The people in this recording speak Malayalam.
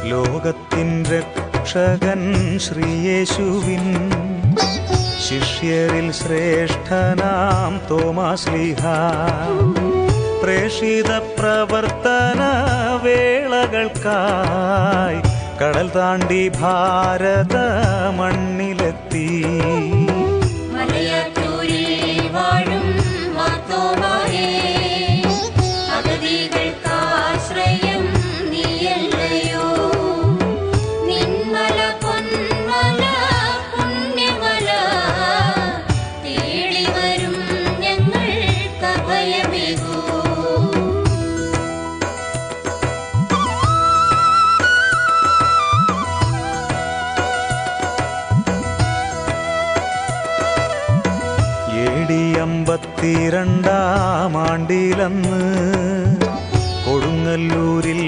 ലോകത്തിൻ രക്ഷകൻ ശ്രീയേശുവിൻ ശിഷ്യരിൽ ശ്രേഷ്ഠനാം തോമാശ്ലീഹ പ്രേഷിത പ്രവർത്തന വേളകൾക്കായി കടൽ താണ്ടി ഭാരത മണ്ണിലെത്തി. AD 52 കൊടുങ്ങല്ലൂരിൽ